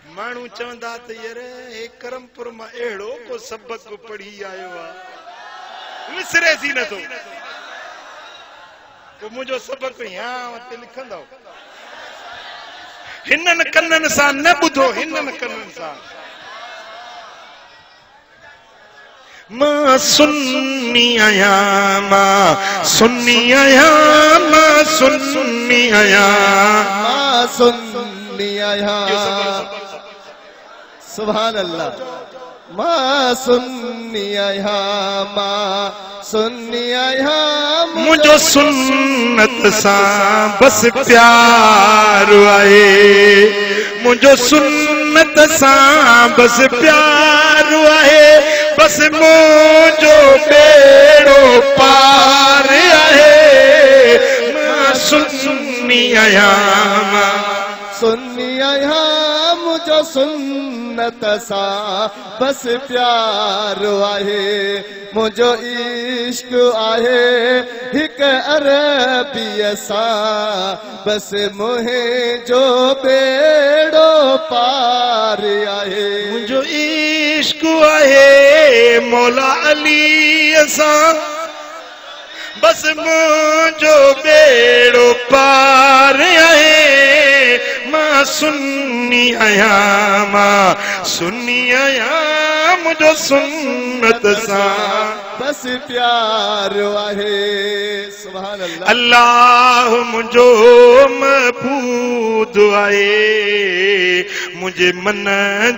मानू चवंदा त यार हे करमपुर मां एड़ो को सबक पढ़ी आयो आ विसरे सी न तो को मुझो सबक यहाँ ते लिखंदो हिनन कन्नन सा न बुधो हिनन कन्नन सा मां सुन्नी आया मां सुन्नी आया मां सुन्नी आया मां सुन्नी आया सुभान अल्लाह मां सुन्नी आया मां सुन्नी आया मुझो सुन्नत सा बस प्यार आए मुझो सुन्नत सा बस प्यार आए बस मुझो बेड़ो पार आए मां सुन्नी आया मां सुन्नी आया मुझो सुन्नत सा बस प्यार आहे मुझो इश्क आहे हिक अरबीअ सा बस मुहे जो बेड़ो पार आहे मुझो इश्क आहे मौला अली सा बस मुझो बेड़ो पार आहे मां सुन्नी आया मां सुन्नी आया मुझो सुन्नत सा बस प्यार आहे सुभान अल्लाह अल्लाह मुझो महबूद आए मुझे मन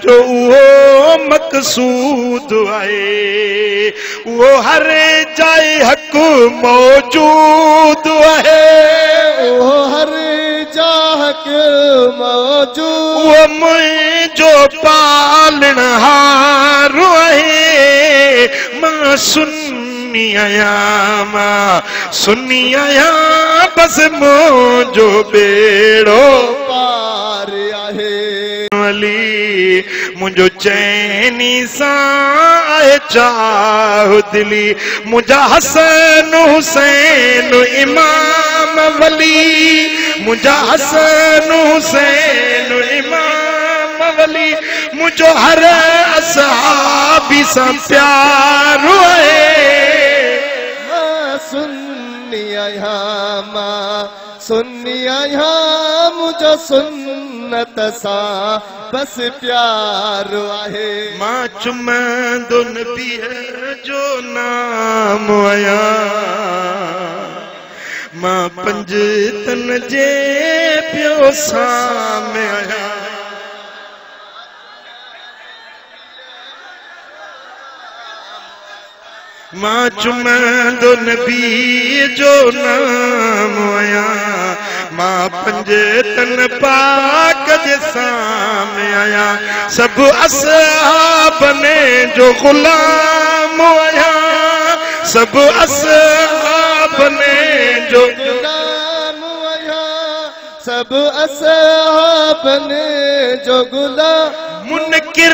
जो वो मकसूद आए वो हर जाए हक मौजूद है वो हर जाहक मौजूद वो मुझो पालन हार है मां सुन्नी आया मां सुन्नी आया बस मुझो बेड़ो पार आहे अली मुझो चैनी सा आहे चाह दिली मुझा हसन हुसैन इमाम वली मुझा हसन हुसैन इमाम वली मुझो हर असहाबी सा प्यार है मां सुन्नी आया मां सुन्नी आया मुझो सुन्नत सा बस प्यार आहे मां चुमंदो नबी जो नाम आया मां पंज तन जे पियो सामे आया मां चुमंदो नबी जो नाम आया मां पंज तन पाक जे सामे आया सब असहाब ने जो गुलाम आया सब असहाब ने जो गुलाम आया सब असहाब ने जो गुलाम मुनकिर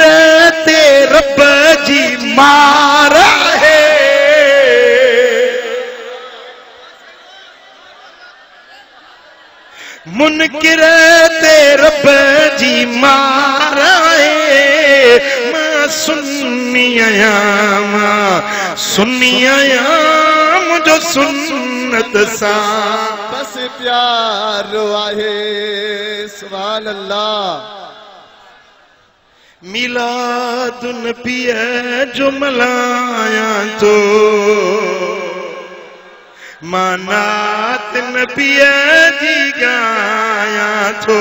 ते रब जी मारा है मुनकिर ते रब जी मारा है मां सुन्नी आया मां सुन्नी आया मुझो सुन्नत सा बस प्यार आहे सुभान अल्लाह मिलाद नबी जो मलाया तो मानात नबी जी गाया तो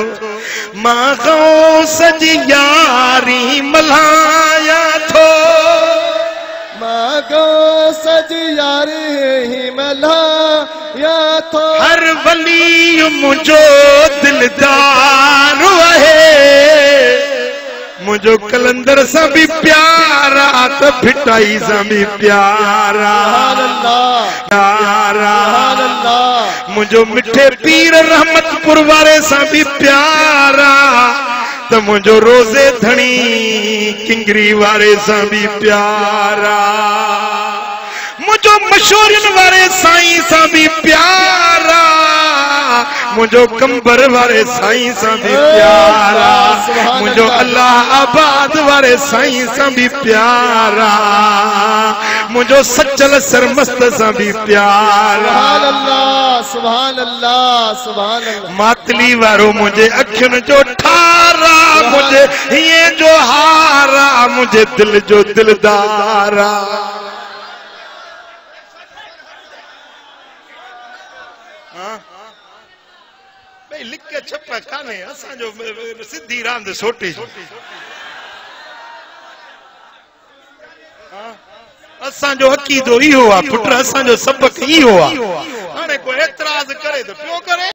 मां गौस जी यारी मलाया तो मां गौस जी यारी मलाया तो हर वली मुझो दिलदार है मुझो कलंदर सा भी प्यारा तो भिटाई सा भी प्यारा प्यारा मुझो मिठे पीर रहमतपुर वारे सा भी प्यारा तो मुझो रोजे धनी किंगरी वारे सा भी प्यारा मुझो मशहूरन वारे साईं सा भी प्यारा मुझो कंबर वारे साईं सा भी प्यारा जो अल्लाह आबाद वारे साईं सां भी प्यारा मुझो सचल सरमस्त सां भी प्यारा सुभान अल्लाह सुभान अल्लाह मातली वारो मुझे अखियुनि जो ठारा मुझे ये जो हारा मुझे दिल जो दिलदारा लिख के छप काने असा जो सिद्धि रांद सोटी असा जो अकीदो इहो आ पुट असा जो सबक इहो आ हाणे कोई एतराज करे तो पियो करे।